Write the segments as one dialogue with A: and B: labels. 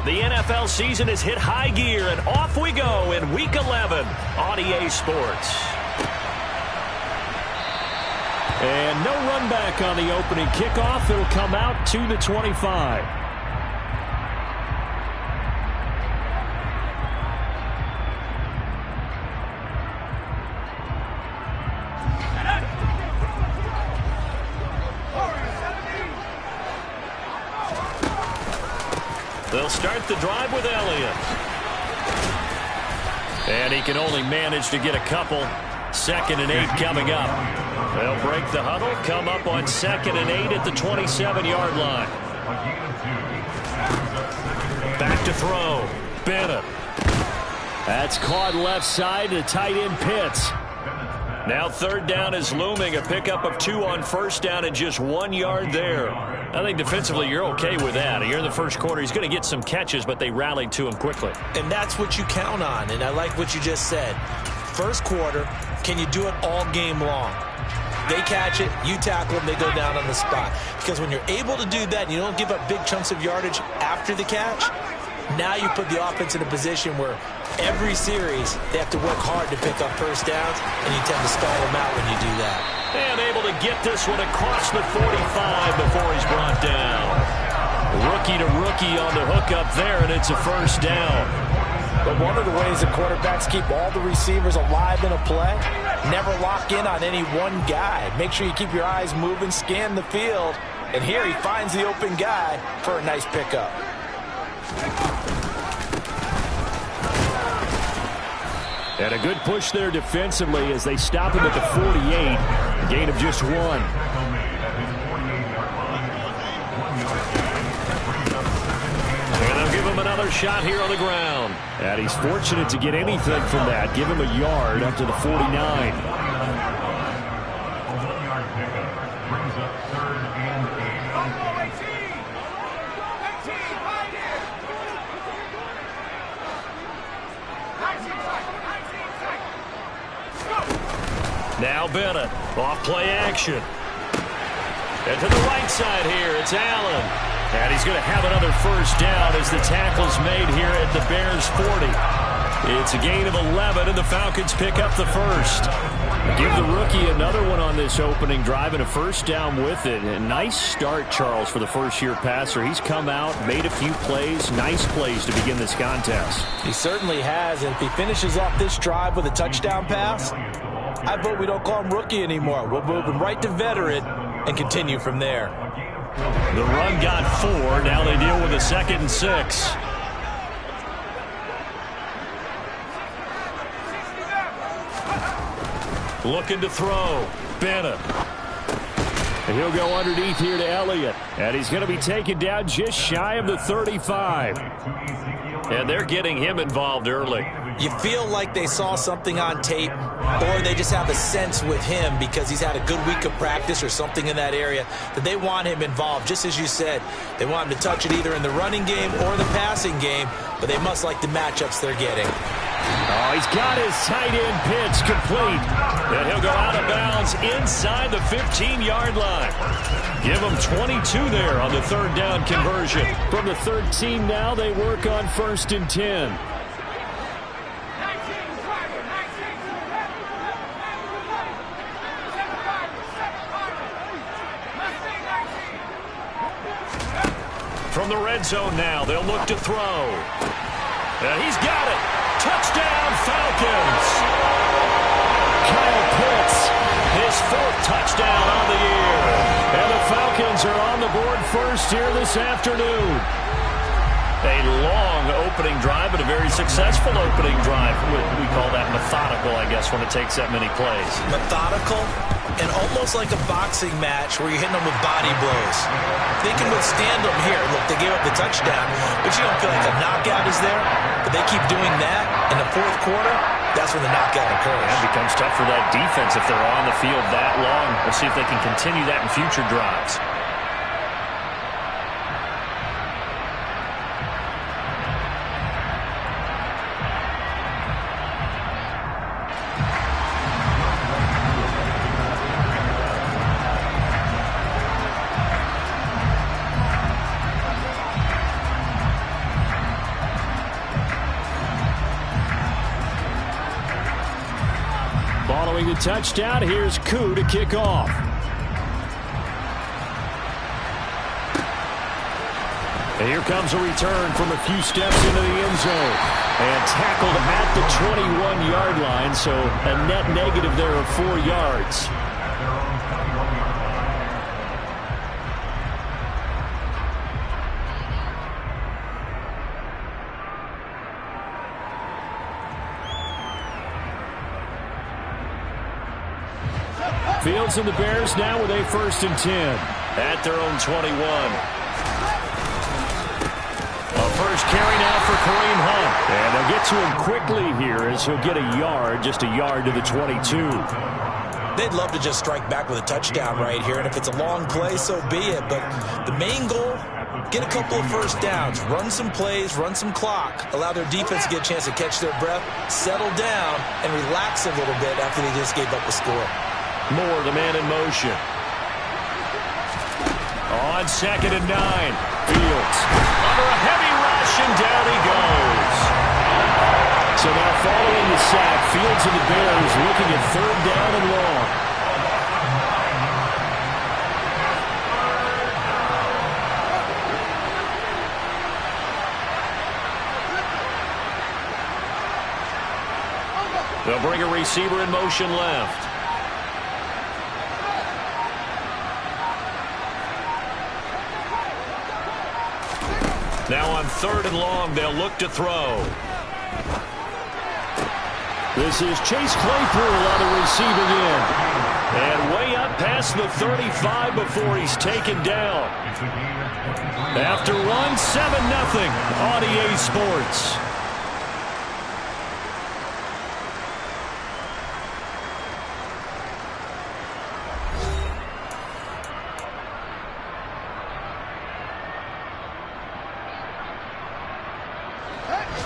A: The NFL season has hit high gear, and off we go in Week 11 on EA Sports. And no run back on the opening kickoff. It'll come out to the 25. They'll start the drive with Elliott. And he can only manage to get a couple. 2nd and 8 coming up. They'll break the huddle, come up on 2nd and 8 at the 27-yard line. Back to throw. Bennett. That's caught left side to tight end Pitts. Now 3rd down is looming. A pickup of 2 on 1st down and just 1 yard there. I think defensively you're okay with that. You're in the first quarter. He's going to get some catches, but they rallied to him quickly.
B: And that's what you count on, and I like what you just said. First quarter, can you do it all game long? They catch it, you tackle them, they go down on the spot. Because when you're able to do that and you don't give up big chunks of yardage after the catch, now you put the offense in a position where every series they have to work hard to pick up first downs, and you tend to stall them out when you do that.
A: And able to get this one across the 45 before he's brought down. Rookie to rookie on the hook up there, and it's a first down.
B: But one of the ways the quarterbacks keep all the receivers alive in a play, never lock in on any one guy. Make sure you keep your eyes moving, scan the field, and here he finds the open guy for a nice pickup.
A: And a good push there defensively as they stop him at the 48. Gain of just 1. And they'll give him another shot here on the ground. And he's fortunate to get anything from that. Give him a yard up to the 49. Now Bennett, off play action. And to the right side here, it's Allen. And he's going to have another first down as the tackle's made here at the Bears' 40. It's a gain of 11, and the Falcons pick up the first. Give the rookie another one on this opening drive and a first down with it. A nice start, Charles, for the first-year passer. He's come out, made a few plays, nice plays to begin this contest.
B: He certainly has, and if he finishes off this drive with a touchdown pass, I vote we don't call him rookie anymore. We'll move him right to veteran and continue from there.
A: The run got 4. Now they deal with a 2nd and 6. Looking to throw. Bennett. And he'll go underneath here to Elliott. And he's going to be taken down just shy of the 35. And they're getting him involved early.
B: You feel like they saw something on tape, or they just have a sense with him because he's had a good week of practice or something in that area that they want him involved. Just as you said, they want him to touch it either in the running game or the passing game, but they must like the matchups they're getting.
A: Oh, he's got his tight end pitch complete. And he'll go out of bounds inside the 15-yard line. Give him 22 there on the 3rd down conversion. From the 13 now, they work on 1st and 10. From the red zone now, they'll look to throw. And he's got it. Touchdown, Falcons. Kyle Pitts, his 4th touchdown on the year. And the Falcons are on the board first here this afternoon. A long opening drive, but a very successful opening drive. We call that methodical, I guess, when it takes that many plays.
B: Methodical and almost like a boxing match where you're hitting them with body blows. They can withstand them here. Look, they gave up the touchdown, but you don't feel like a knockout is there. But they keep doing that in the 4th quarter. That's when the knockout occurs.
A: It becomes tough for that defense if they're on the field that long. We'll see if they can continue that in future drives. Throwing the touchdown, here's Koo to kick off. And here comes a return from a few steps into the end zone. And tackled at the 21-yard line, so a net negative there of 4 yards. Fields and the Bears now with a 1st and 10 at their own 21. First carry now for Kareem Hunt. And they'll get to him quickly here as he'll get a yard, just a yard to the 22.
B: They'd love to just strike back with a touchdown right here, and if it's a long play, so be it. But the main goal, get a couple of first downs, run some plays, run some clock, allow their defense to get a chance to catch their breath, settle down, and relax a little bit after they just gave up a score.
A: More the man in motion. On 2nd and 9, Fields under a heavy rush, and down he goes. So now following the sack, Fields and the Bears looking at 3rd down and long. They'll bring a receiver in motion left. Now on 3rd and long, they'll look to throw. This is Chase Claypool on the receiving end. And way up past the 35 before he's taken down. After one, 7-0 on EA Sports.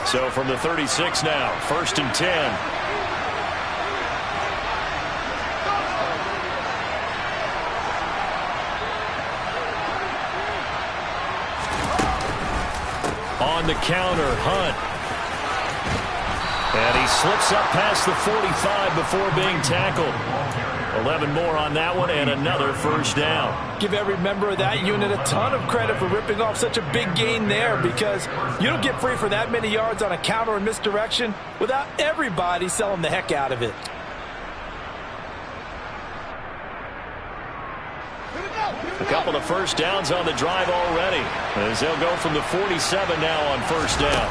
A: So from the 36 now, 1st and 10. On the counter, Hunt. And he slips up past the 45 before being tackled. 11 more on that one, and another 1st down.
C: Give every member of that unit a ton of credit for ripping off such a big gain there, because you don't get free for that many yards on a counter and misdirection without everybody selling the heck out of it.
A: A couple of 1st downs on the drive already, as they'll go from the 47 now on 1st down.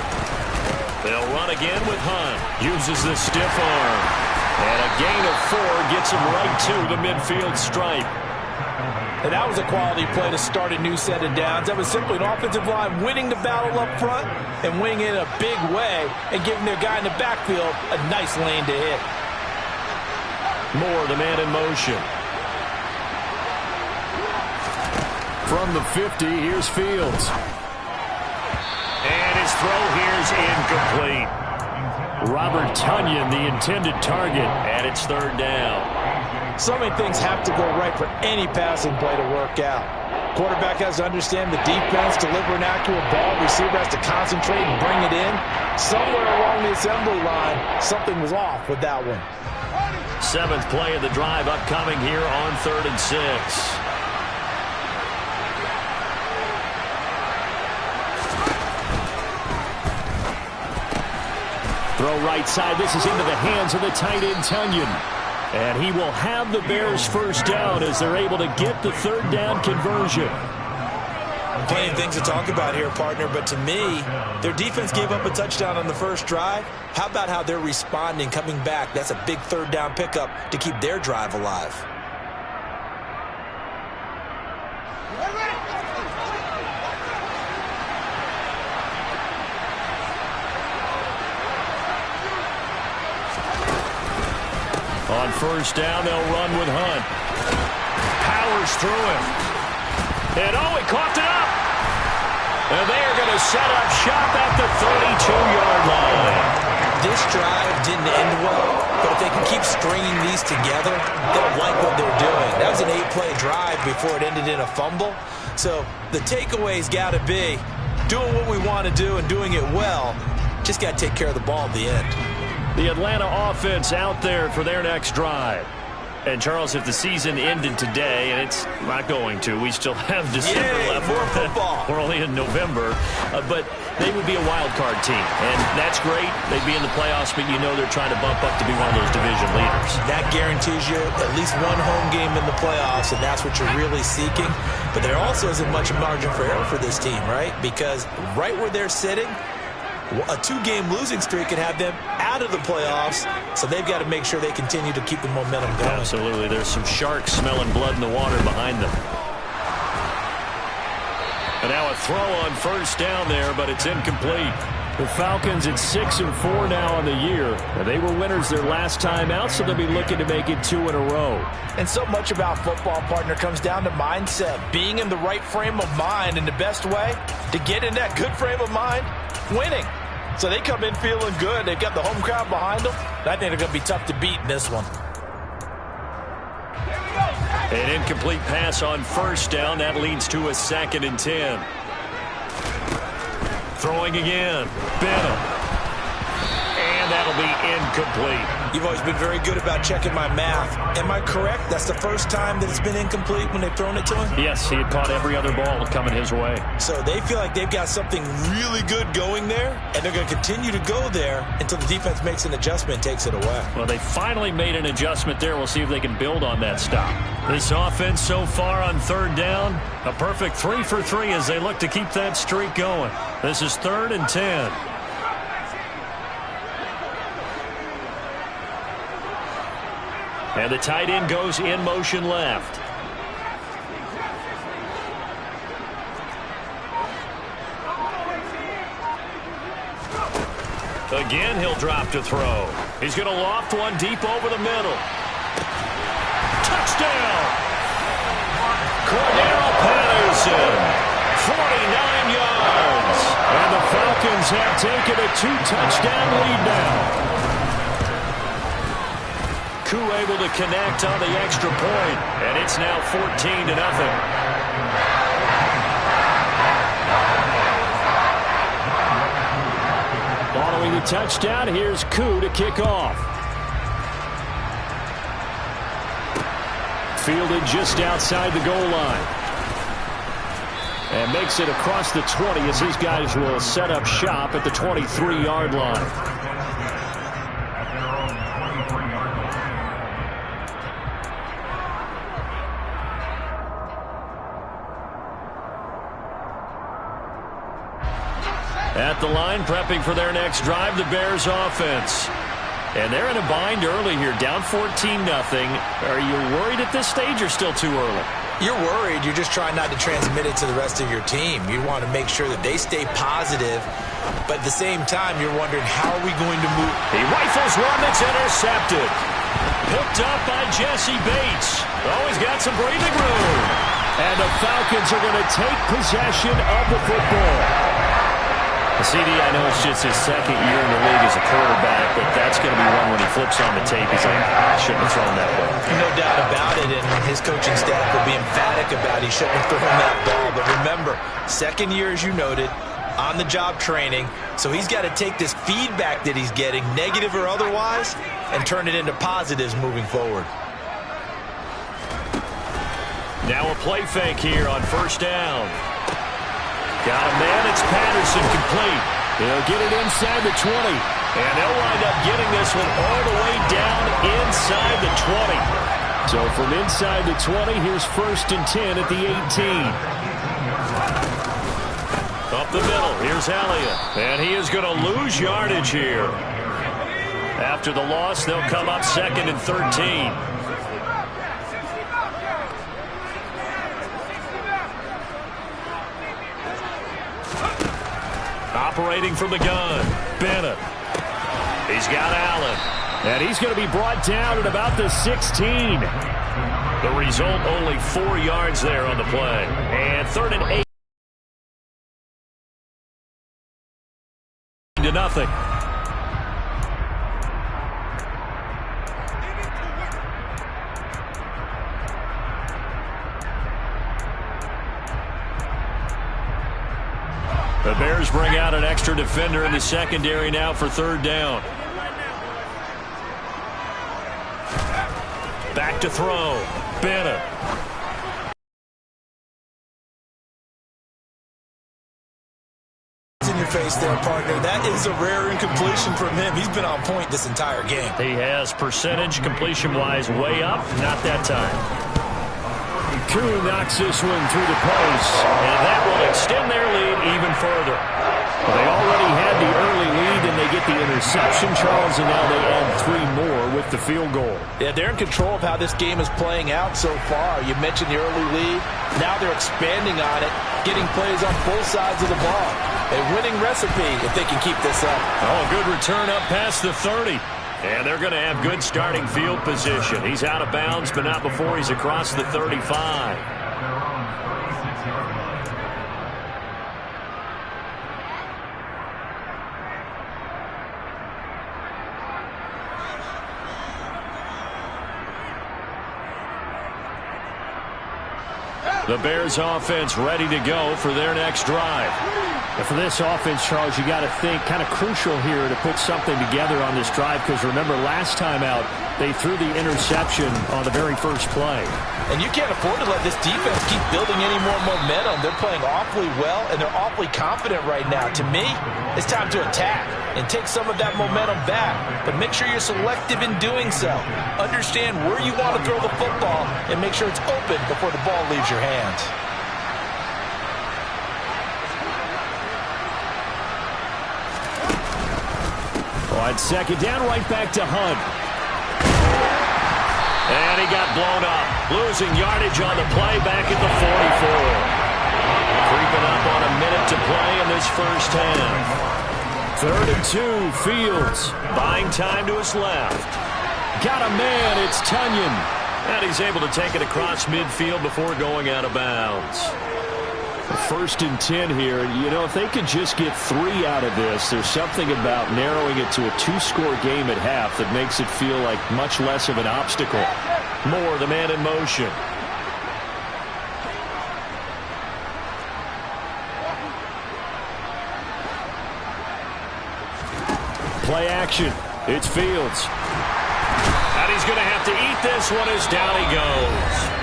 A: They'll run again with Hunt. Uses the stiff arm. And a gain of 4 gets him right to the midfield stripe.
C: And that was a quality play to start a new set of downs. That was simply an offensive line winning the battle up front and winning in a big way and giving their guy in the backfield a nice lane to hit.
A: Moore, the man in motion. From the 50, here's Fields. And his throw here's incomplete. Robert Tonyan, the intended target, and it's 3rd down.
C: So many things have to go right for any passing play to work out. Quarterback has to understand the defense, deliver an accurate ball. Receiver has to concentrate and bring it in. Somewhere along the assembly line, something was off with that one.
A: 7th play of the drive upcoming here on 3rd and 6. Throw right side. This is into the hands of the tight end, Tonyan. And he will have the Bears 1st down as they're able to get the 3rd down conversion.
B: Plenty of things to talk about here, partner, but to me, their defense gave up a touchdown on the 1st drive. How about how they're responding, coming back? That's a big 3rd down pickup to keep their drive alive.
A: On 1st down, they'll run with Hunt. Powers through him. And he coughed it up. And they are going to set up shop at the 32-yard line.
B: This drive didn't end well, but if they can keep stringing these together, they'll like what they're doing. That was an 8-play drive before it ended in a fumble. So the takeaway's got to be doing what we want to do and doing it well. Just got to take care of the ball at the end.
A: The Atlanta offense out there for their next drive. And, Charles, if the season ended today, and it's not going to, we still have December left.
B: More football.
A: We're only in November. But they would be a wild card team. And that's great. They'd be in the playoffs, but you know they're trying to bump up to be one of those division leaders.
B: That guarantees you at least one home game in the playoffs, and that's what you're really seeking. But there also isn't much margin for error for this team, right? Because right where they're sitting, a 2-game losing streak could have them out of the playoffs, so they've got to make sure they continue to keep the momentum going.
A: Absolutely. There's some sharks smelling blood in the water behind them. And now a throw on first down there, but it's incomplete. The Falcons at 6-4 now on the year. They were winners their last time out, so they'll be looking to make it 2 in a row.
C: And so much about football, partner, comes down to mindset. Being in the right frame of mind, and the best way to get in that good frame of mind, winning. So they come in feeling good. They've got the home crowd behind them. I think they're going to be tough to beat in this one.
A: An incomplete pass on first down. That leads to a 2nd and 10. Throwing again. Benham. And that'll be incomplete.
B: You've always been very good about checking my math. Am I correct? That's the first time that it's been incomplete when they've thrown it to him?
A: Yes, he had caught every other ball coming his way.
B: So they feel like they've got something really good going there, and they're going to continue to go there until the defense makes an adjustment and takes it away.
A: Well, they finally made an adjustment there. We'll see if they can build on that stop. This offense so far on 3rd down, a perfect 3 for 3 as they look to keep that streak going. This is 3rd and 10. And the tight end goes in motion left. Again, he'll drop to throw. He's going to loft one deep over the middle. Touchdown! Cordero Patterson, 49 yards. And the Falcons have taken a 2-touchdown lead now. Koo able to connect on the extra point, and it's now 14-0. Following the touchdown, here's Koo to kick off. Fielded just outside the goal line. And makes it across the 20 as his guys will set up shop at the 23-yard line. At the line, prepping for their next drive, the Bears offense. And they're in a bind early here, down 14-0. Are you worried at this stage or still too early?
B: You're worried. You're just trying not to transmit it to the rest of your team. You want to make sure that they stay positive, but at the same time, you're wondering, how are we going to move?
A: He rifles one that's intercepted. Picked up by Jesse Bates. Oh, he's got some breathing room. And the Falcons are going to take possession of the football. CD, I know it's just his 2nd year in the league as a quarterback, but that's going to be one when he flips on the tape. He's like, I shouldn't have thrown that ball.
B: No doubt about it, and his coaching staff will be emphatic about he shouldn't have thrown that ball. But remember, 2nd year, as you noted, on-the-job training, so he's got to take this feedback that he's getting, negative or otherwise, and turn it into positives moving forward.
A: Now a play fake here on first down. Got a man, it's Patterson complete. He'll get it inside the 20. And they'll wind up getting this one all the way down inside the 20. So from inside the 20, here's 1st and 10 at the 18. Up the middle, here's Elliott. And he is going to lose yardage here. After the loss, they'll come up 2nd and 13. Operating from the gun, Bennett. He's got Allen. And he's going to be brought down at about the 16. The result, only 4 yards there on the play. And 3rd and 8. To nothing. The Bears bring out an extra defender in the secondary now for 3rd down. Back to throw. Bennett.
B: In your face there, partner. That is a rare incompletion from him. He's been on point this entire game.
A: He has percentage completion-wise way up. Not that time. Koo knocks this one through the post, and that will extend their lead even further. They already had the early lead, and they get the interception, Charles, and now they add 3 more with the field goal.
C: Yeah, they're in control of how this game is playing out so far. You mentioned the early lead. Now they're expanding on it, getting plays on both sides of the ball. A winning recipe if they can keep this up.
A: Oh, good return up past the 30. And they're going to have good starting field position. He's out of bounds, but not before he's across the 35. The Bears offense ready to go for their next drive.
D: And for this offense, Charles, you got to think kind of crucial here to put something together on this drive, because remember last time out they threw the interception on the very first play.
C: And you can't afford to let this defense keep building any more momentum. They're playing awfully well, and they're awfully confident right now. To me, it's time to attack and take some of that momentum back. But make sure you're selective in doing so. Understand where you want to throw the football and make sure it's open before the ball leaves your hands.
A: On second down, right back to Hunt. And he got blown up. Losing yardage on the play back at the 44. Creeping up on a minute to play in this first half. 3rd and 2, Fields. Buying time to his left. Got a man, it's Tunyon. And he's able to take it across midfield before going out of bounds.
D: 1st and 10 here. You know, if they could just get 3 out of this, there's something about narrowing it to a 2-score game at half that makes it feel like much less of an obstacle.
A: Moore, the man in motion. Play action. It's Fields. And he's going to have to eat this one as down he goes.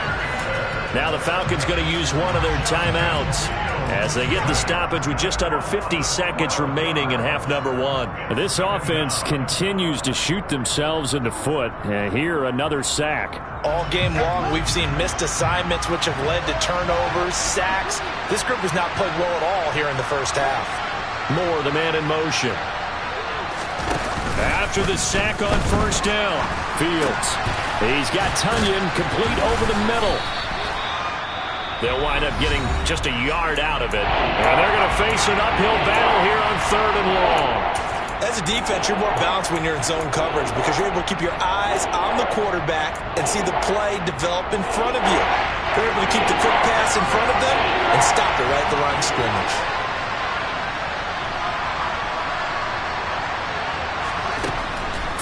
A: Now the Falcons going to use one of their timeouts as they get the stoppage with just under 50 seconds remaining in half number 1.
D: This offense continues to shoot themselves in the foot. Here, another sack.
C: All game long, we've seen missed assignments which have led to turnovers, sacks. This group has not played well at all here in the first half.
A: Moore, the man in motion. After the sack on first down, Fields. He's got Tunyon complete over the middle. They'll wind up getting just a yard out of it. And they're going to face an uphill battle here on 3rd and long.
B: As a defense, you're more balanced when you're in zone coverage because you're able to keep your eyes on the quarterback and see the play develop in front of you. They're able to keep the quick pass in front of them and stop it right at the line of scrimmage.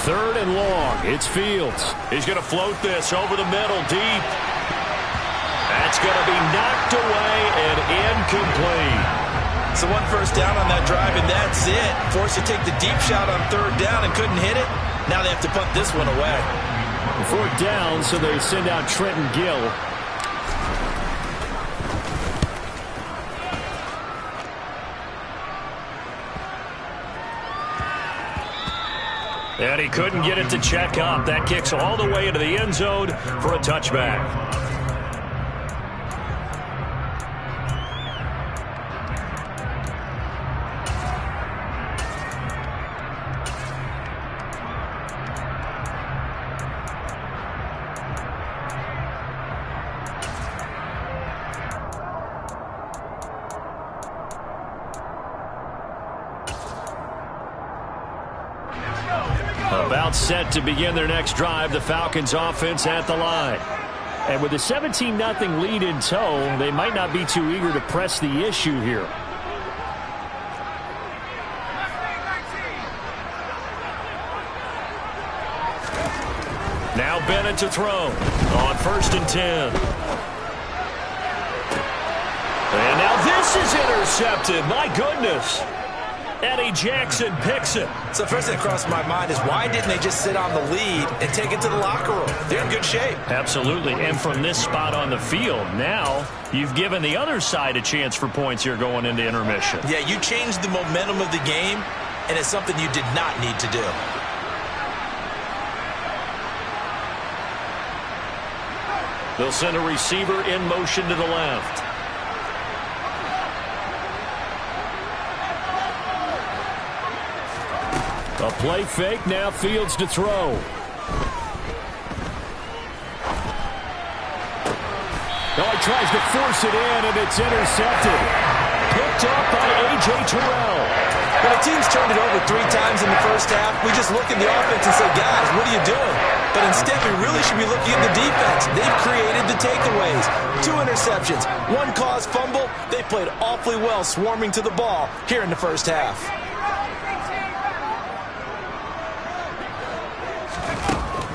A: 3rd and long. It's Fields. He's going to float this over the middle deep. That's going to be knocked away and incomplete.
B: So 1 first down on that drive, and that's it. Forced to take the deep shot on 3rd down and couldn't hit it. Now they have to punt this one away.
D: 4th down, so they send out Trenton Gill.
A: And he couldn't get it to check up. That kicks all the way into the end zone for a touchback. About set to begin their next drive, the Falcons offense at the line.
D: And with a 17-0 lead in tow, they might not be too eager to press the issue here.
A: Now Bennett to throw on 1st and 10. And now this is intercepted. My goodness. Eddie Jackson picks it.
B: So first thing that crossed my mind is why didn't they just sit on the lead and take it to the locker room? They're in good shape.
A: Absolutely. And from this spot on the field, now you've given the other side a chance for points here going into intermission.
B: Yeah, you changed the momentum of the game, and it's something you did not need to do.
A: They'll send a receiver in motion to the left. A play fake, now Fields to throw. Oh, he tries to force it in, and it's intercepted. Picked up by A.J. Terrell.
B: When a team's turned it over 3 times in the first half, we just look at the offense and say, guys, what are you doing? But instead, we really should be looking at the defense. They've created the takeaways. 2 interceptions, 1 caused fumble. They played awfully well swarming to the ball here in the first half.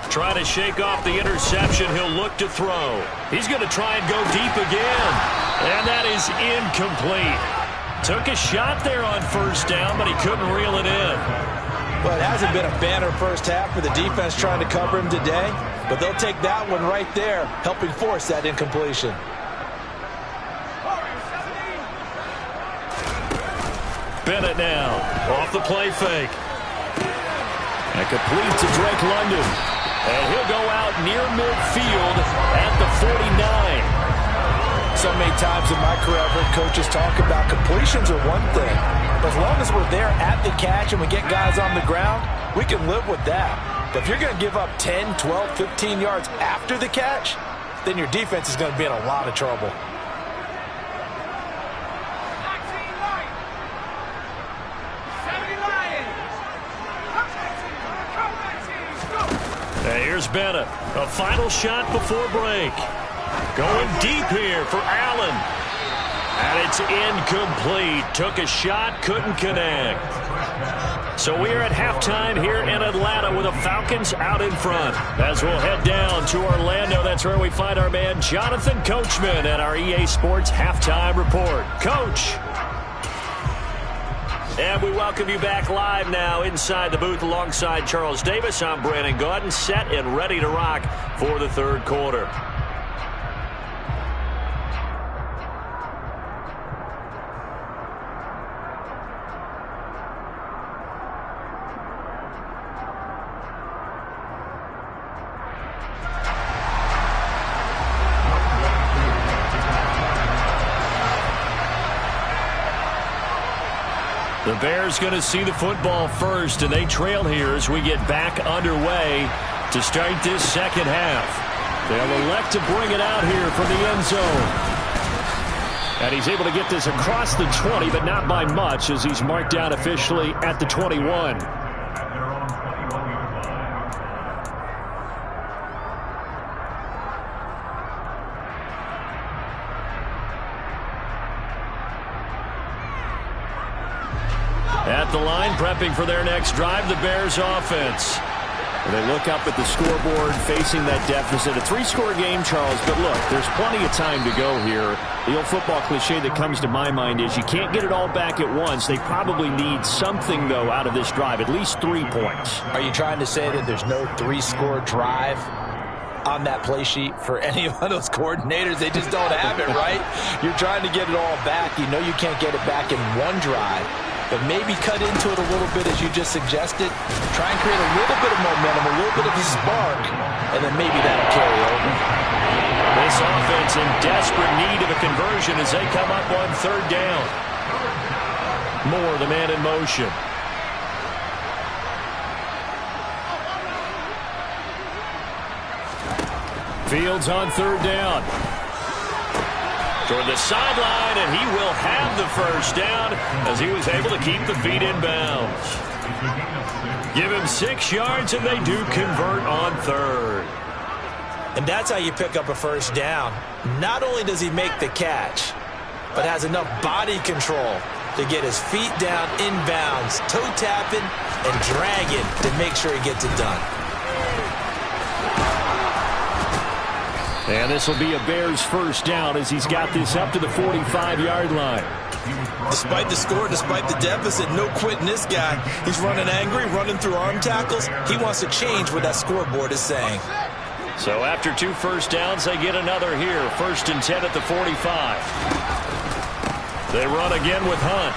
A: Try to shake off the interception. He'll look to throw. He's going to try and go deep again. And that is incomplete. Took a shot there on first down, but he couldn't reel it in.
C: Well, it hasn't been a banner first half for the defense trying to cover him today, but they'll take that one right there, helping force that incompletion.
A: Bennett now, off the play fake. And complete to Drake London. And he'll go out near midfield at the 49.
C: So many times in my career, I've heard coaches talk about completions are one thing, but as long as we're there at the catch and we get guys on the ground, we can live with that. But if you're going to give up 10, 12, 15 yards after the catch, then your defense is going to be in a lot of trouble.
A: And here's Bennett. A final shot before break. Going deep here for Allen. And it's incomplete. Took a shot, couldn't connect. So we are at halftime here in Atlanta with the Falcons out in front. As we'll head down to Orlando, that's where we find our man Jonathan Coachman at our EA Sports Halftime Report. Coach. And we welcome you back live now inside the booth alongside Charles Davis. I'm Brandon Gaudin, set and ready to rock for the third quarter. The Bears going to see the football first, and they trail here as we get back underway to start this second half. They'll elect to bring it out here from the end zone. And he's able to get this across the 20, but not by much, as he's marked down officially at the 21. At the line, prepping for their next drive, the Bears offense.
D: They look up at the scoreboard, facing that deficit. A 3-score game, Charles, but look, there's plenty of time to go here. The old football cliche that comes to my mind is you can't get it all back at once. They probably need something, though, out of this drive, at least 3 points.
C: Are you trying to say that there's no 3-score drive on that play sheet for any of those coordinators? They just don't have it, right? You're trying to get it all back. You know you can't get it back in one drive. But maybe cut into it a little bit, as you just suggested. Try and create a little bit of momentum, a little bit of a spark, and then maybe that'll carry over.
A: This offense in desperate need of a conversion as they come up on third down. Moore, the man in motion. Fields on third down. Toward the sideline, and he will have the first down as he was able to keep the feet in bounds. Give him 6 yards, and they do convert on third.
B: And that's how you pick up a first down. Not only does he make the catch, but has enough body control to get his feet down inbounds, toe tapping and dragging to make sure he gets it done.
A: And this will be a Bears first down as he's got this up to the 45-yard line.
B: Despite the score, despite the deficit, no quitting this guy. He's running angry, running through arm tackles. He wants to change what that scoreboard is saying.
A: So after 2 first downs, they get another here. 1st and 10 at the 45. They run again with Hunt.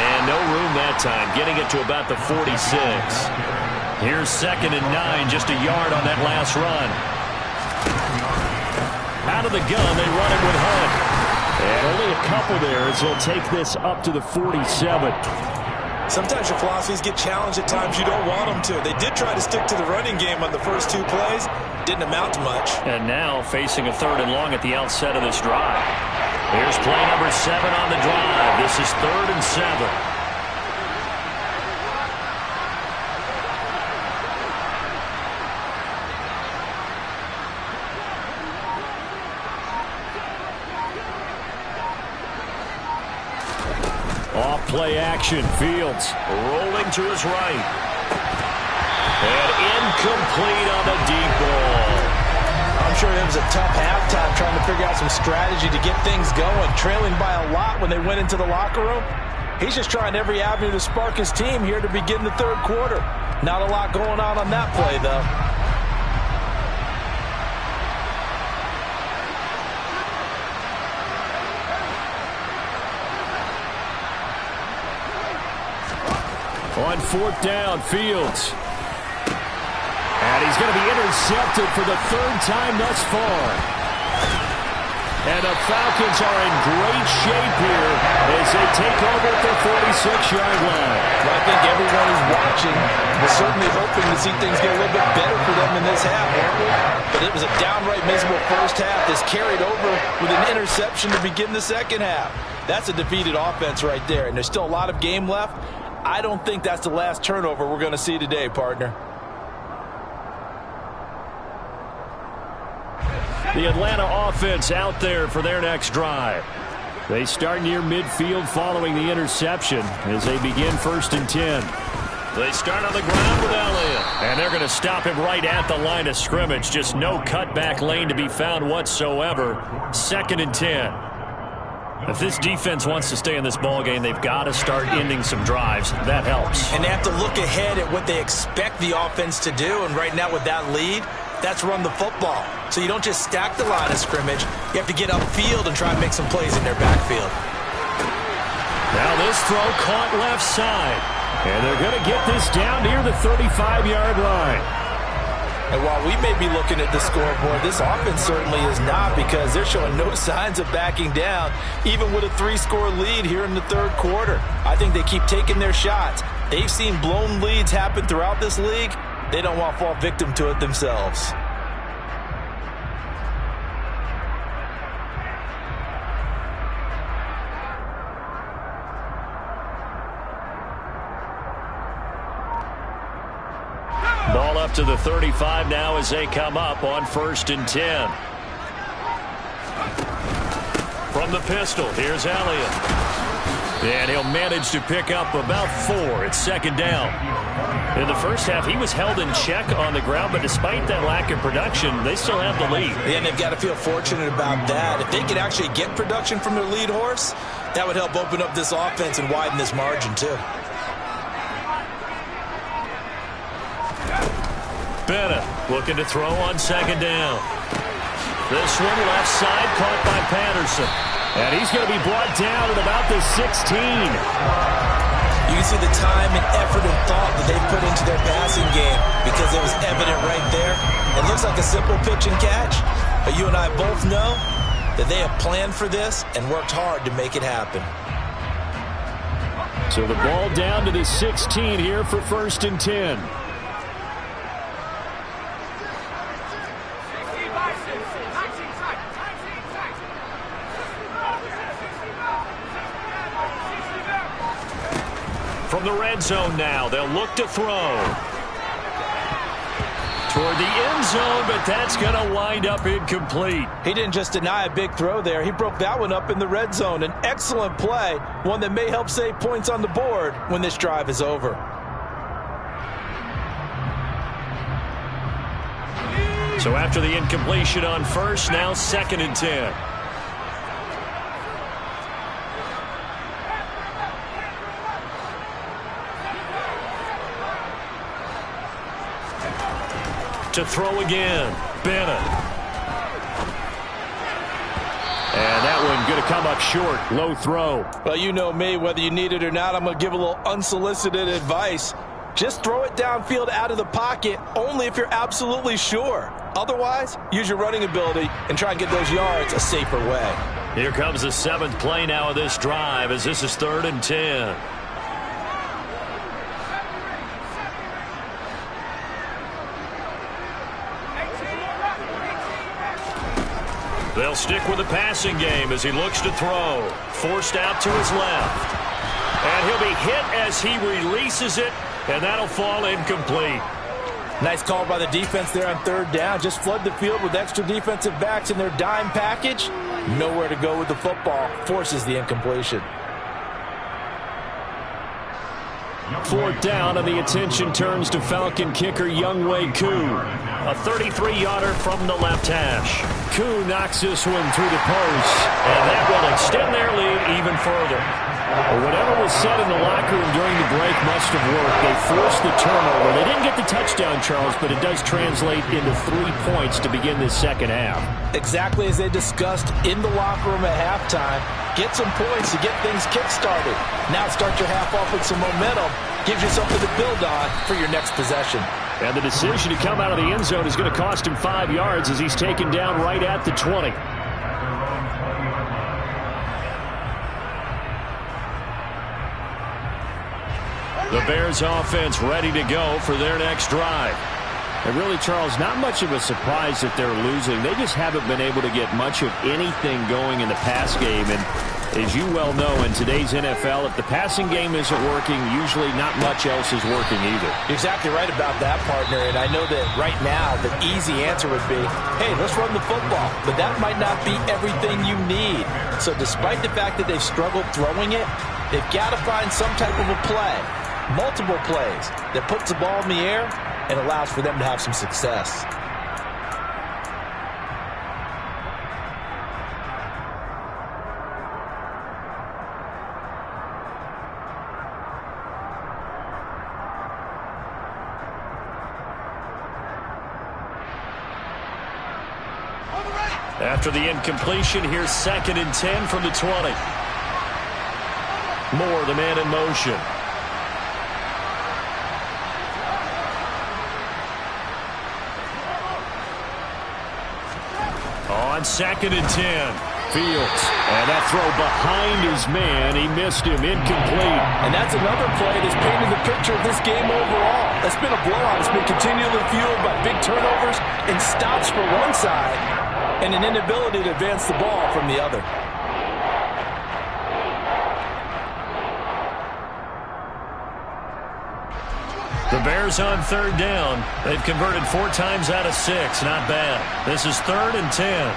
A: And no room that time, getting it to about the 46. Here's 2nd and 9, just a yard on that last run. Out of the gun, they run it with Hunt. And only a couple there as they'll take this up to the 47.
B: Sometimes your philosophies get challenged at times you don't want them to. They did try to stick to the running game on the first 2 plays. Didn't amount to much.
A: And now facing a 3rd and long at the outset of this drive. Here's play number 7 on the drive. This is 3rd and 7. Play action. Fields rolling to his right. And incomplete on the deep ball.
C: I'm sure it was a tough halftime trying to figure out some strategy to get things going. Trailing by a lot when they went into the locker room. He's just trying every avenue to spark his team here to begin the 3rd quarter. Not a lot going on that play, though.
A: On 4th down, Fields. And he's going to be intercepted for the 3rd time thus far. And the Falcons are in great shape here as they take over at their 46-yard line.
C: Well, I think everyone who's watching is certainly hoping to see things get a little bit better for them in this half, aren't we? But it was a downright miserable first half that's carried over with an interception to begin the second half. That's a defeated offense right there, and there's still a lot of game left. I don't think that's the last turnover we're going to see today, partner.
A: The Atlanta offense out there for their next drive. They start near midfield following the interception as they begin 1st and 10. They start on the ground with Elliott. And they're going to stop him right at the line of scrimmage. Just no cutback lane to be found whatsoever. 2nd and 10. If this defense wants to stay in this ballgame, they've got to start ending some drives. That helps.
B: And they have to look ahead at what they expect the offense to do. And right now with that lead, that's run the football. So you don't just stack the line of scrimmage. You have to get upfield and try and make some plays in their backfield.
A: Now this throw caught left side. And they're going to get this down near the 35-yard line.
C: And while we may be looking at the scoreboard, this offense certainly is not, because they're showing no signs of backing down, even with a 3-score lead here in the 3rd quarter. I think they keep taking their shots. They've seen blown leads happen throughout this league. They don't want to fall victim to it themselves.
A: Ball up to the 35 now as they come up on 1st and 10. From the pistol, here's Elliott. And he'll manage to pick up about 4. It's 2nd down. In the first half, he was held in check on the ground, but despite that lack of production, they still have the lead.
B: Yeah, and they've got to feel fortunate about that. If they could actually get production from their lead horse, that would help open up this offense and widen this margin, too.
A: Bennett looking to throw on 2nd down. This one left side caught by Patterson. And he's going to be brought down at about the 16.
B: You can see the time and effort and thought that they've put into their passing game, because it was evident right there. It looks like a simple pitch and catch, but you and I both know that they have planned for this and worked hard to make it happen.
A: So the ball down to the 16 here for 1st and 10. From the red zone now, they'll look to throw. Toward the end zone, but that's going to wind up incomplete.
C: He didn't just deny a big throw there. He broke that one up in the red zone. An excellent play, one that may help save points on the board when this drive is over.
A: So after the incompletion on first, now 2nd and 10. To throw again, Bennett. And that one going to come up short. Low throw.
C: Well, you know me. Whether you need it or not, I'm going to give a little unsolicited advice. Just throw it downfield out of the pocket only if you're absolutely sure. Otherwise, use your running ability and try and get those yards a safer way.
A: Here comes the 7th play now of this drive as this is 3rd and 10. They'll stick with the passing game as he looks to throw. Forced out to his left. And he'll be hit as he releases it, and that'll fall incomplete.
C: Nice call by the defense there on 3rd down. Just flood the field with extra defensive backs in their dime package. Nowhere to go with the football. Forces the incompletion.
A: 4th down, and the attention turns to Falcon kicker Younghoe Koo. A 33-yarder from the left hash. Koo knocks this one through the post, and that will extend their lead even further. Whatever was said in the locker room during the break must have worked. They forced the turnover. They didn't get the touchdown, Charles, but it does translate into 3 points to begin this second half.
C: Exactly as they discussed in the locker room at halftime. Get some points to get things kick-started. Now start your half off with some momentum. Gives you something to build on for your next possession.
A: And the decision to come out of the end zone is going to cost him 5 yards as he's taken down right at the 20. The Bears offense ready to go for their next drive.
D: And really, Charles, not much of a surprise that they're losing. They just haven't been able to get much of anything going in the pass game. And as you well know, in today's NFL, if the passing game isn't working, usually not much else is working either.
C: You're exactly right about that, partner. And I know that right now the easy answer would be, hey, let's run the football. But that might not be everything you need. So despite the fact that they've struggled throwing it, they've got to find some type of a play, multiple plays, that puts the ball in the air and allows for them to have some success.
A: After the incompletion, here's 2nd and 10 from the 20. Moore, the man in motion. On 2nd and 10, Fields. And that throw behind his man. He missed him. Incomplete.
C: And that's another play that's painted the picture of this game overall. It's been a blowout. It's been continually fueled by big turnovers and stops for one side and an inability to advance the ball from the other.
A: The Bears on 3rd down. They've converted 4 times out of 6. Not bad. This is 3rd and 10.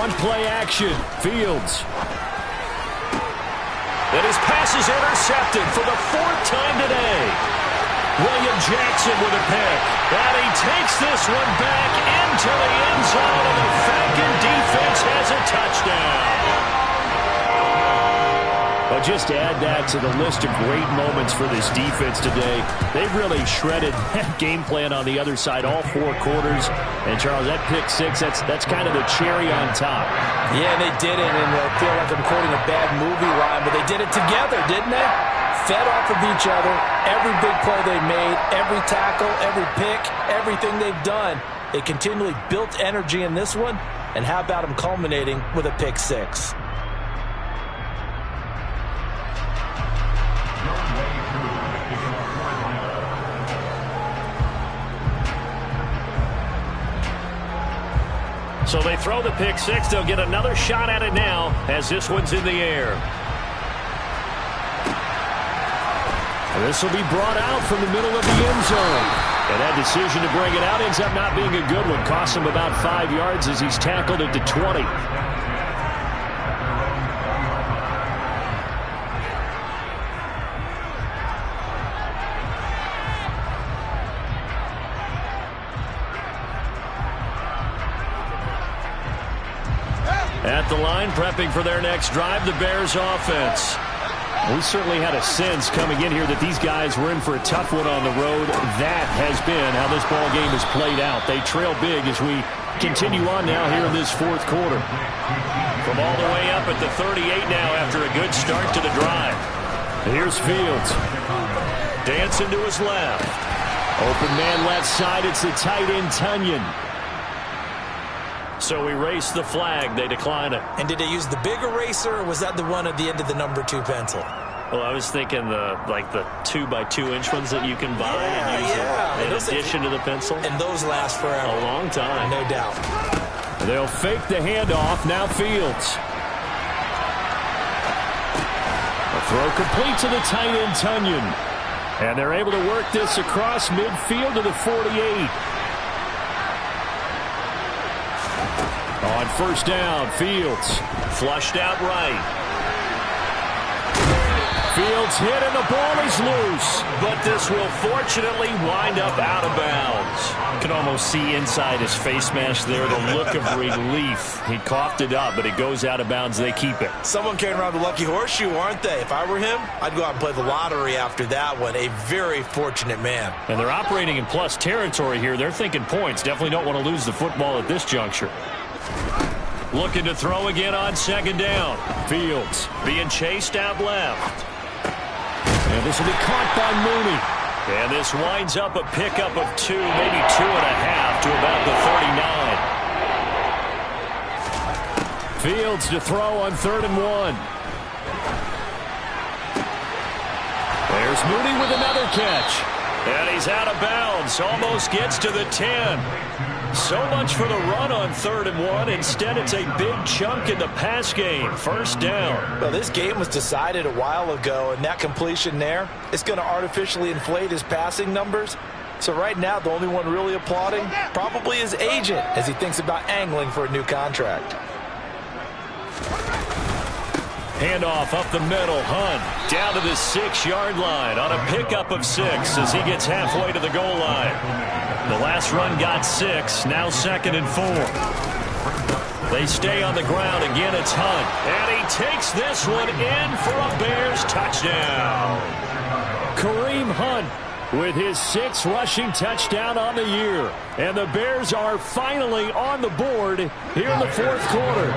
A: On play action, Fields. And his pass is intercepted for the 4th time today. William Jackson with a pick. And he takes this one back into the end zone, and the Falcon defense has a touchdown.
D: Well, just to add that to the list of great moments for this defense today, they've really shredded that game plan on the other side all 4 quarters. And, Charles, that pick 6, that's kind of the cherry on top.
C: Yeah, they did it, and I feel like I'm quoting a bad movie line, but they did it together, didn't they? Fed off of each other, every big play they made, every tackle, every pick, everything they've done. They continually built energy in this one, and how about them culminating with a pick 6?
A: So they throw the pick 6. They'll get another shot at it now as this one's in the air. This will be brought out from the middle of the end zone. And that decision to bring it out ends up not being a good one. Costs him about 5 yards as he's tackled at the 20. the line, prepping for their next drive, the Bears offense.
D: We certainly had a sense coming in here that these guys were in for a tough one on the road. That has been how this ball game has played out. They trail big as we continue on now here in this fourth quarter.
A: From all the way up at the 38 now after a good start to the drive.
D: Here's Fields.
A: Dancing to his left.
D: Open man left side. It's the tight end, Tunyon.
A: So we race the flag. They decline it.
B: And did they use the big eraser, or was that the one at the end of the number 2 pencil?
A: Well, I was thinking the 2x2-inch ones that you can buy and use in addition to the pencil.
B: And those last forever.
A: A long time.
B: No doubt.
D: They'll fake the handoff. Now Fields. A throw complete to the tight end, Tunyon. And they're able to work this across midfield to the 48. On first down, Fields.
A: Flushed out right.
D: Fields hit and the ball is loose.
A: But this will fortunately wind up out of bounds.
D: You can almost see inside his face mask there the look of relief. He coughed it up, but it goes out of bounds. They keep it.
B: Someone came around the lucky horseshoe, aren't they? If I were him, I'd go out and play the lottery after that one. A very fortunate man.
D: And they're operating in plus territory here. They're thinking points. Definitely don't want to lose the football at this juncture.
A: Looking to throw again on second down.
D: Fields
A: being chased out left.
D: And this will be caught by Mooney.
A: And this winds up a pickup of 2, maybe 2.5 to about the 39.
D: Fields to throw on 3rd and 1. There's Mooney with another catch.
A: And he's out of bounds. Almost gets to the 10. So much for the run on 3rd and 1. Instead, it's a big chunk in the pass game. First down.
B: Well, this game was decided a while ago, and that completion there is going to artificially inflate his passing numbers. So right now, the only one really applauding probably his agent as he thinks about angling for a new contract.
A: Handoff up the middle. Hunt down to the 6-yard line on a pickup of 6 as he gets halfway to the goal line. The last run got 6. Now 2nd and 4. They stay on the ground. Again, it's Hunt. And he takes this one in for a Bears touchdown.
D: Kareem Hunt with his 6th rushing touchdown on the year. And the Bears are finally on the board here in the fourth quarter.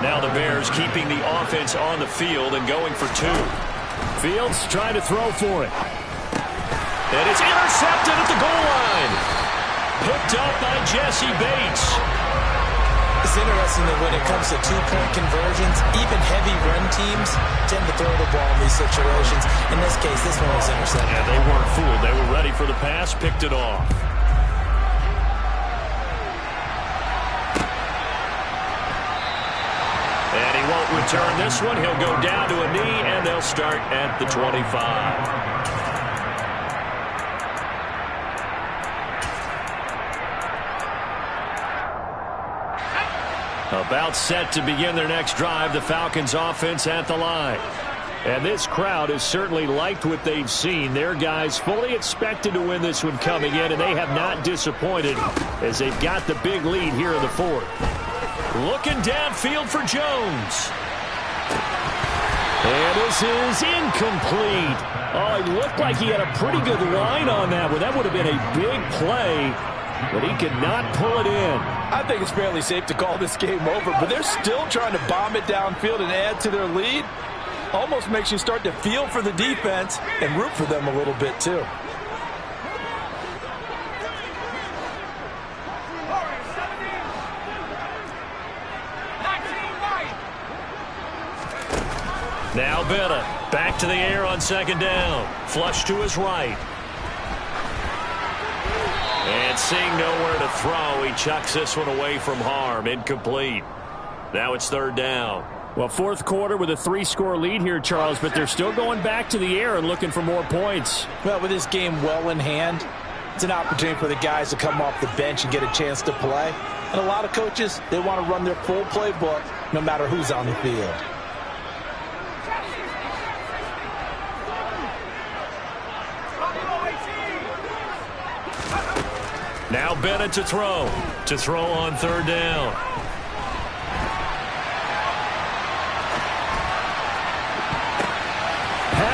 A: Now the Bears keeping the offense on the field and going for 2.
D: Fields trying to throw for it.
A: And it's intercepted at the goal line. Picked up by Jesse Bates.
B: It's interesting that when it comes to 2-point conversions, even heavy run teams tend to throw the ball in these situations. In this case, this one was intercepted.
A: Yeah, they weren't fooled. They were ready for the pass, picked it off. And he won't return this one. He'll go down to a knee, and they'll start at the 25. About set to begin their next drive, the Falcons offense at the line.
D: And this crowd has certainly liked what they've seen. Their guys fully expected to win this one coming in, and they have not disappointed as they've got the big lead here in the fourth.
A: Looking downfield for Jones.
D: And this is incomplete. Oh, it looked like he had a pretty good line on that one. That would have been a big play, but he could not pull it in.
C: I think it's fairly safe to call this game over, but they're still trying to bomb it downfield and add to their lead. Almost makes you start to feel for the defense and root for them a little bit too.
A: Now Bennett back to the air on second down. Flush to his right. And seeing nowhere to throw, he chucks this one away from harm. Incomplete. Now it's third down.
D: Well, fourth quarter with a 3-score lead here, Charles, but they're still going back to the air and looking for more points.
C: Well, with this game well in hand, it's an opportunity for the guys to come off the bench and get a chance to play. And a lot of coaches, they want to run their full playbook no matter who's on the field.
A: Now Bennett to throw. To throw on third down.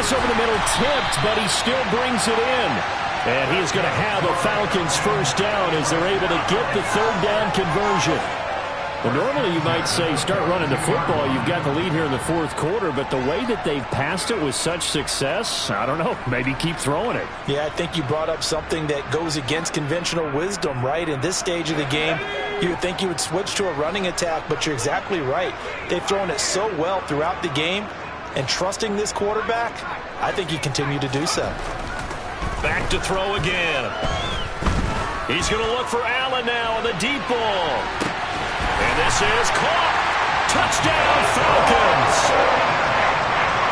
D: Pass over the middle, tipped, but he still brings it in.
A: And he's going to have a Falcons first down as they're able to get the third down conversion.
D: Well, normally you might say start running the football. You've got the lead here in the fourth quarter, but the way that they've passed it with such success, I don't know, maybe keep throwing it.
B: Yeah, I think you brought up something that goes against conventional wisdom, right? In this stage of the game, you would think you would switch to a running attack, but you're exactly right. They've thrown it so well throughout the game, and trusting this quarterback, I think you continue to do so.
A: Back to throw again. He's going to look for Allen now on the deep ball. And this is caught. Touchdown, Falcons.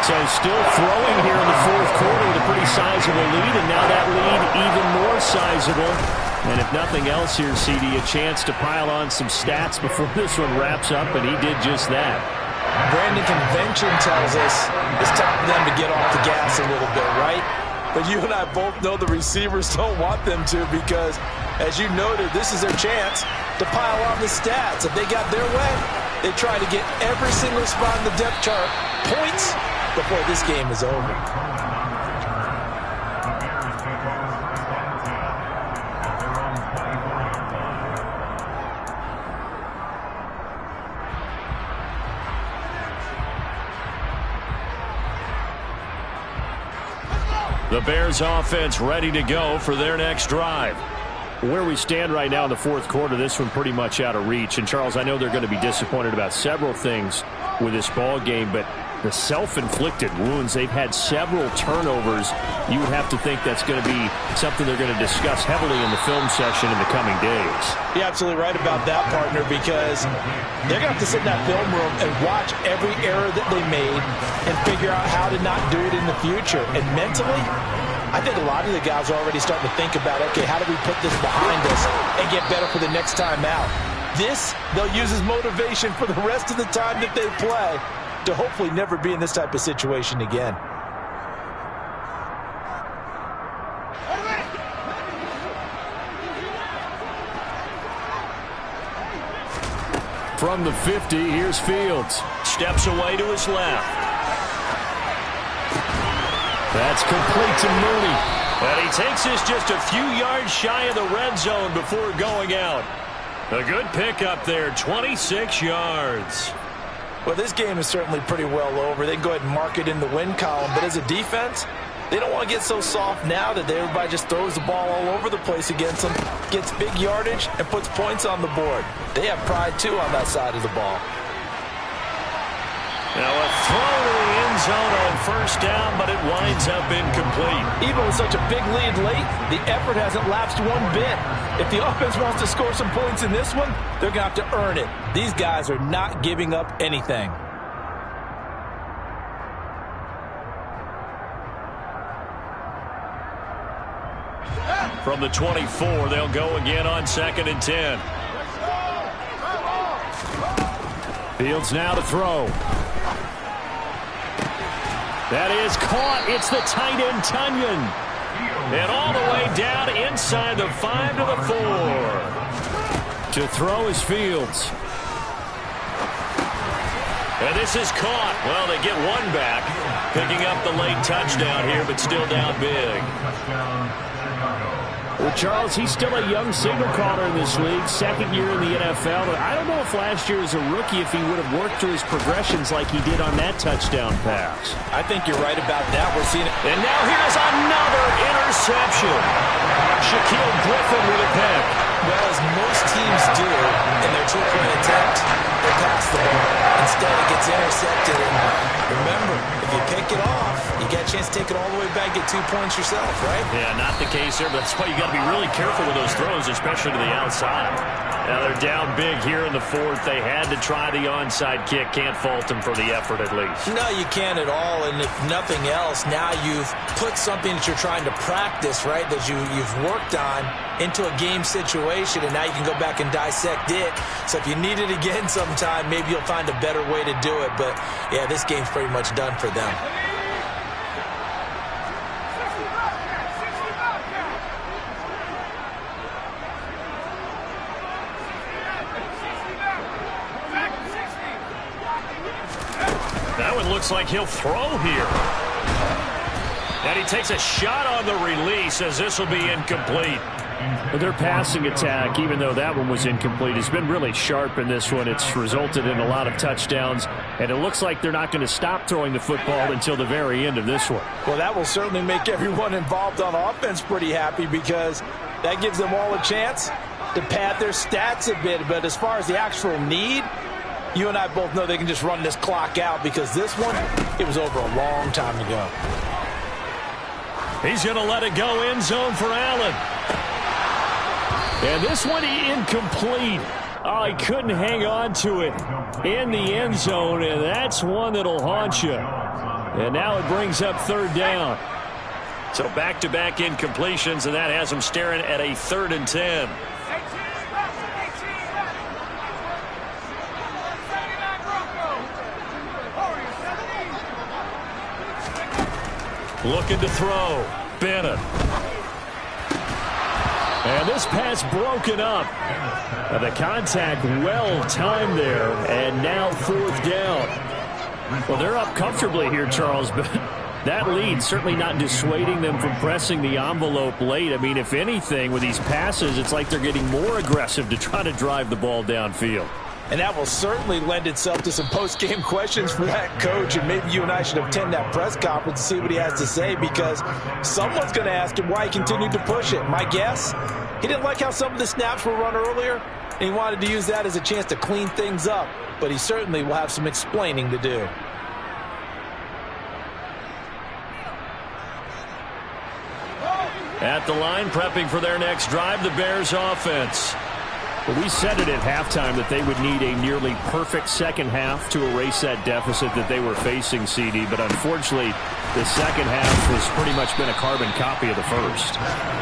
D: So still throwing here in the fourth quarter with a pretty sizable lead, and now that lead even more sizable. And if nothing else here, CD, a chance to pile on some stats before this one wraps up, and he did just that.
B: Brandon, convention tells us it's time for them to get off the gas a little bit, right? But you and I both know the receivers don't want them to because, as you noted, this is their chance to pile on the stats. If they got their way, they try to get every single spot in the depth chart points before this game is over.
A: The Bears offense ready to go for their next drive.
D: Where we stand right now in the fourth quarter, this one pretty much out of reach. And, Charles, I know they're going to be disappointed about several things with this ball game, but the self-inflicted wounds, they've had several turnovers. You would have to think that's going to be something they're going to discuss heavily in the film session in the coming days.
B: You're absolutely right about that, partner, because they're going to have to sit in that film room and watch every error that they made and figure out how to not do it in the future. And mentally, I think a lot of the guys are already starting to think about, okay, how do we put this behind us and get better for the next time out? This, they'll use as motivation for the rest of the time that they play to hopefully never be in this type of situation again.
A: From the 50, here's Fields. Steps away to his left. That's complete to Mooney. And he takes this just a few yards shy of the red zone before going out. A good pickup there, 26 yards.
B: Well, this game is certainly pretty well over. They can go ahead and mark it in the win column. But as a defense, they don't want to get so soft now that everybody just throws the ball all over the place against them, gets big yardage, and puts points on the board. They have pride, too, on that side of the ball.
A: Now a throw to the end zone on first down, but it winds up incomplete.
B: Even with such a big lead late, the effort hasn't lapsed one bit. If the offense wants to score some points in this one, they're going to have to earn it. These guys are not giving up anything.
A: From the 24, they'll go again on 2nd and 10. Fields now to throw. That is caught. It's the tight end, Tunyon. And all the way down inside the 5 to the 4. To throw is Fields. And this is caught. Well, they get one back. Picking up the late touchdown here, but still down big.
D: Well, Charles, he's still a young signal caller in this league, second year in the NFL. But I don't know if last year as a rookie if he would have worked through his progressions like he did on that touchdown pass.
B: I think you're right about that. We're seeing it.
A: And now here's another interception. Shaquille Griffin with a pick.
B: Well, as most teams do in their two-point attempt, they pass the ball. Instead, it gets intercepted. And remember, if you pick it off, you get a chance to take it all the way back, get 2 points yourself, right?
A: Yeah, not the case there, but that's why you got to be really careful with those throws, especially to the outside. Now they're down big here in the fourth. They had to try the onside kick. Can't fault them for the effort at least.
B: No, you can't at all. And if nothing else, now you've put something that you're trying to practice, right, that you've worked on into a game situation, and now you can go back and dissect it. So if you need it again sometime, maybe you'll find a better way to do it. But, yeah, this game's pretty much done for them.
A: That one looks like he'll throw here. And he takes a shot on the release as this will be incomplete.
D: Their passing attack, even though that one was incomplete, has been really sharp in this one. It's resulted in a lot of touchdowns, and it looks like they're not going to stop throwing the football until the very end of this one.
C: Well, that will certainly make everyone involved on offense pretty happy because that gives them all a chance to pad their stats a bit. But as far as the actual need, you and I both know they can just run this clock out because this one, it was over a long time ago.
A: He's going to let it go end zone for Allen.
D: And this one incomplete. Oh, he couldn't hang on to it in the end zone, and that's one that'll haunt you. And now it brings up third down.
A: So back-to-back incompletions, and that has him staring at a 3rd and 10. Looking to throw. Bennett.
D: And this pass broken up. The contact well-timed there, and now 4th down. Well, they're up comfortably here, Charles, but that lead certainly not dissuading them from pressing the envelope late. I mean, if anything, with these passes, it's like they're getting more aggressive to try to drive the ball downfield.
C: And that will certainly lend itself to some post-game questions for that coach. And maybe you and I should attend that press conference and see what he has to say, because someone's going to ask him why he continued to push it. My guess, he didn't like how some of the snaps were run earlier, and he wanted to use that as a chance to clean things up. But he certainly will have some explaining to do.
A: At the line, prepping for their next drive, the Bears offense.
D: Well, we said it at halftime that they would need a nearly perfect second half to erase that deficit that they were facing, CD. But unfortunately, the second half has pretty much been a carbon copy of the first.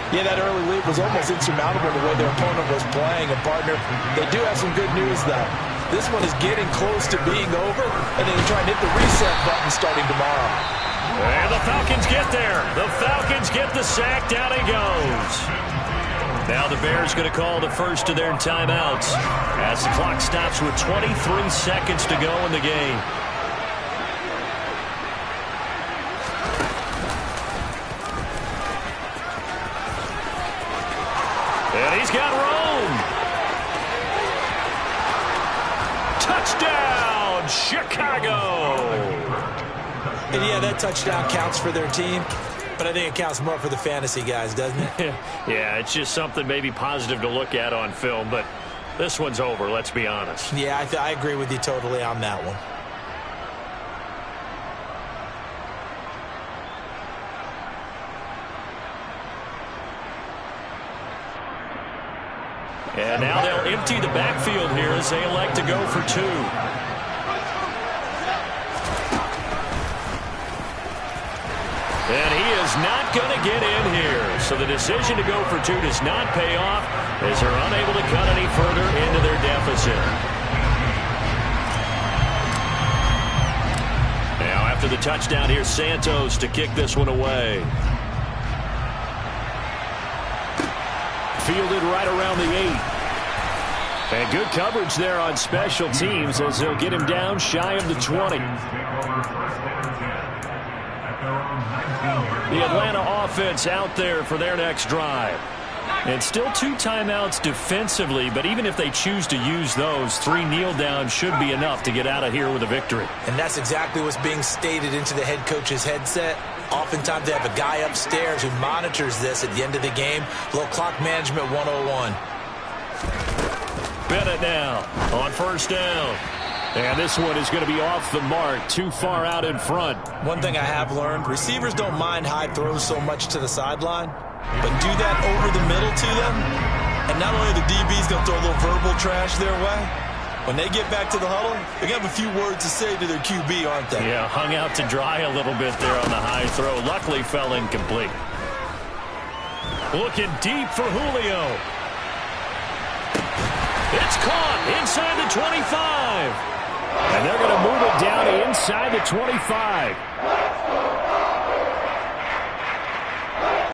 C: Yeah, that early lead was almost insurmountable the way their opponent was playing. And, partner, they do have some good news, though. This one is getting close to being over, and they can try and hit the reset button starting tomorrow.
A: And the Falcons get there. The Falcons get the sack. Down he goes. Now the Bears going to call the first of their timeouts as the clock stops with 23 seconds to go in the game. And he's got Rome. Touchdown, Chicago.
B: And yeah, that touchdown counts for their team. But I think it counts more for the fantasy guys, doesn't it?
A: Yeah, it's just something maybe positive to look at on film, but this one's over, let's be honest.
B: Yeah, I agree with you totally on that one.
A: And now they'll empty the backfield here as they elect to go for 2. And he is not going to get in here. So the decision to go for 2 does not pay off as they're unable to cut any further into their deficit. Now after the touchdown, here's Santos to kick this one away.
D: Fielded right around the 8. And good coverage there on special teams as they'll get him down shy of the 20.
A: The Atlanta offense out there for their next drive. And still 2 timeouts defensively, but even if they choose to use those, 3 kneel downs should be enough to get out of here with a victory.
B: And that's exactly what's being stated into the head coach's headset. Oftentimes they have a guy upstairs who monitors this at the end of the game. A little clock management 101.
A: Bennett now on first down.
D: And this one is going to be off the mark, too far out in front.
B: One thing I have learned, receivers don't mind high throws so much to the sideline, but do that over the middle to them, and not only the DB's going to throw a little verbal trash their way, when they get back to the huddle, they're going to have a few words to say to their QB, aren't they?
A: Yeah, hung out to dry a little bit there on the high throw. Luckily fell incomplete. Looking deep for Julio. It's caught inside the 25.
D: And they're going to move it down inside the 25.